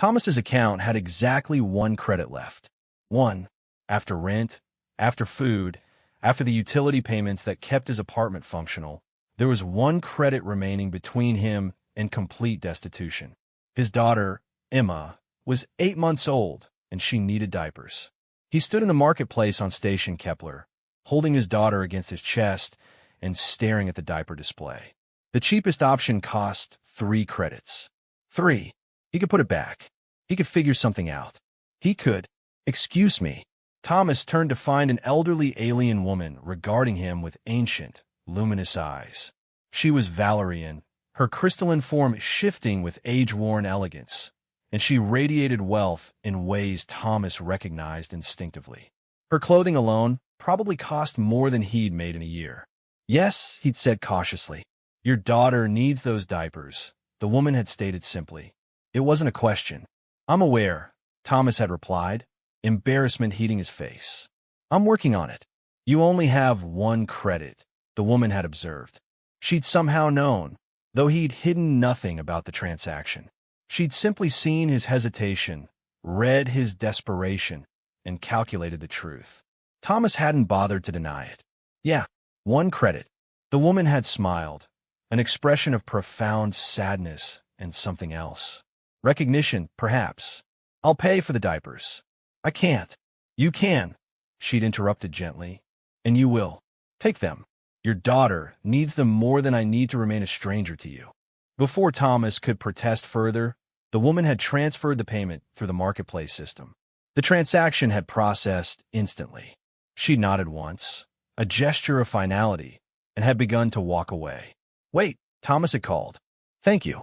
Thomas's account had exactly 1 credit left. 1. After rent, after food, after the utility payments that kept his apartment functional, there was 1 credit remaining between him and complete destitution. His daughter, Emma, was 8 months old, and she needed diapers. He stood in the marketplace on Station Kepler, holding his daughter against his chest and staring at the diaper display. The cheapest option cost 3 credits. 3. He could put it back. He could figure something out. He could. Excuse me. Thomas turned to find an elderly alien woman regarding him with ancient, luminous eyes. She was Valerian, her crystalline form shifting with age-worn elegance, and she radiated wealth in ways Thomas recognized instinctively. Her clothing alone probably cost more than he'd made in a year. Yes, he'd said cautiously. Your daughter needs those diapers, the woman had stated simply. It wasn't a question. I'm aware, Thomas had replied, embarrassment heating his face. I'm working on it. You only have 1 credit, the woman had observed. She'd somehow known, though he'd hidden nothing about the transaction. She'd simply seen his hesitation, read his desperation, and calculated the truth. Thomas hadn't bothered to deny it. Yeah, 1 credit. The woman had smiled, an expression of profound sadness and something else. Recognition, perhaps. I'll pay for the diapers. I can't. You can, she'd interrupted gently. And you will. Take them. Your daughter needs them more than I need to remain a stranger to you. Before Thomas could protest further, the woman had transferred the payment through the marketplace system. The transaction had processed instantly. She nodded once, a gesture of finality, and had begun to walk away. Wait, Thomas had called. Thank you.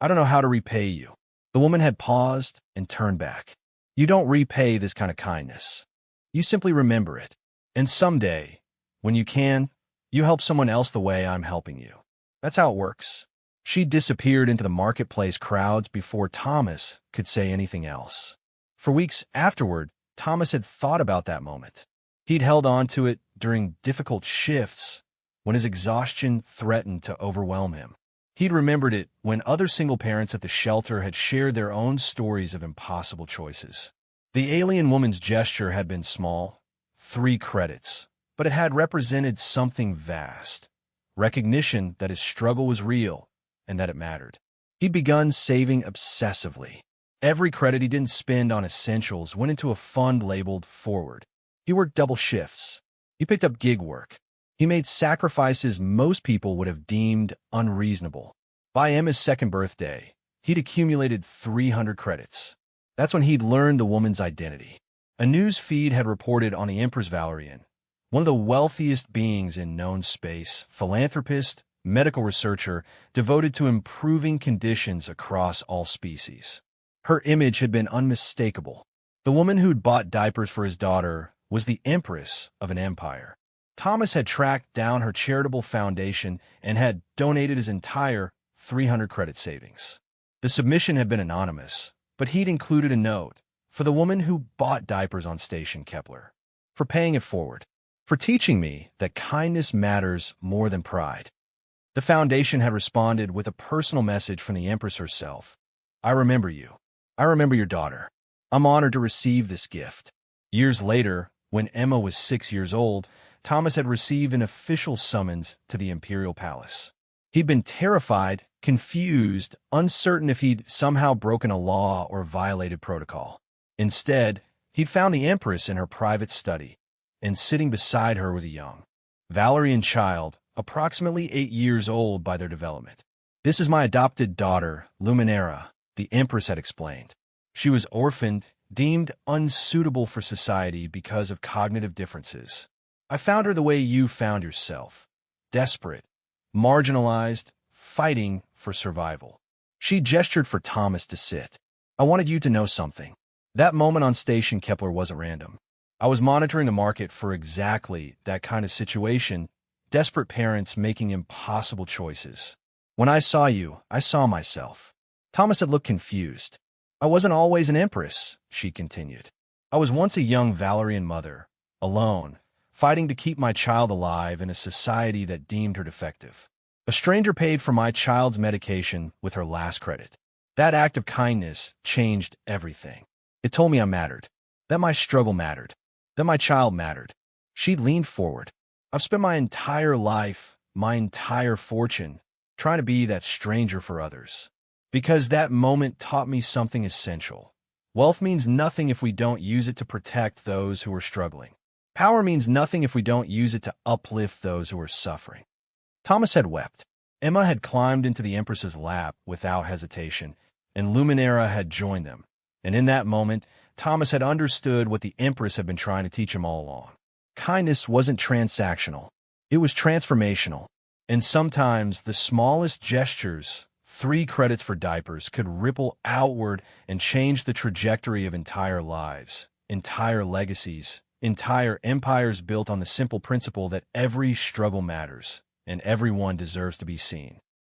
I don't know how to repay you. The woman had paused and turned back. You don't repay this kind of kindness. You simply remember it. And someday, when you can, you help someone else the way I'm helping you. That's how it works. She disappeared into the marketplace crowds before Thomas could say anything else. For weeks afterward, Thomas had thought about that moment. He'd held on to it during difficult shifts when his exhaustion threatened to overwhelm him. He'd remembered it when other single parents at the shelter had shared their own stories of impossible choices. The alien woman's gesture had been small, 3 credits, but it had represented something vast, recognition that his struggle was real and that it mattered. He'd begun saving obsessively. Every credit he didn't spend on essentials went into a fund labeled Forward. He worked double shifts. He picked up gig work. He made sacrifices most people would have deemed unreasonable. By Emma's 2nd birthday, he'd accumulated 300 credits. That's when he'd learned the woman's identity. A news feed had reported on the Empress Valerian, one of the wealthiest beings in known space, philanthropist, medical researcher, devoted to improving conditions across all species. Her image had been unmistakable. The woman who'd bought diapers for his daughter was the empress of an empire. Thomas had tracked down her charitable foundation and had donated his entire 300 credit savings. The submission had been anonymous, but he'd included a note for the woman who bought diapers on Station Kepler, for paying it forward, for teaching me that kindness matters more than pride. The foundation had responded with a personal message from the Empress herself. I remember you. I remember your daughter. I'm honored to receive this gift. Years later, when Emma was 6 years old, Thomas had received an official summons to the Imperial Palace. He'd been terrified, confused, uncertain if he'd somehow broken a law or violated protocol. Instead, he'd found the Empress in her private study, and sitting beside her was a young Valerian child, approximately 8 years old by their development. This is my adopted daughter, Luminera, the Empress had explained. She was orphaned, deemed unsuitable for society because of cognitive differences. I found her the way you found yourself, desperate, marginalized, fighting for survival. She gestured for Thomas to sit. I wanted you to know something. That moment on Station Kepler wasn't random. I was monitoring the market for exactly that kind of situation, desperate parents making impossible choices. When I saw you, I saw myself. Thomas had looked confused. I wasn't always an empress, she continued. I was once a young Valerian mother, alone, fighting to keep my child alive in a society that deemed her defective. A stranger paid for my child's medication with her last credit. That act of kindness changed everything. It told me I mattered, that my struggle mattered, that my child mattered. She leaned forward. I've spent my entire life, my entire fortune, trying to be that stranger for others. Because that moment taught me something essential. Wealth means nothing if we don't use it to protect those who are struggling. Power means nothing if we don't use it to uplift those who are suffering. Thomas had wept. Emma had climbed into the Empress's lap without hesitation, and Luminara had joined them. And in that moment, Thomas had understood what the Empress had been trying to teach him all along. Kindness wasn't transactional. It was transformational. And sometimes the smallest gestures, 3 credits for diapers, could ripple outward and change the trajectory of entire lives, entire legacies, entire empires built on the simple principle that every struggle matters and everyone deserves to be seen.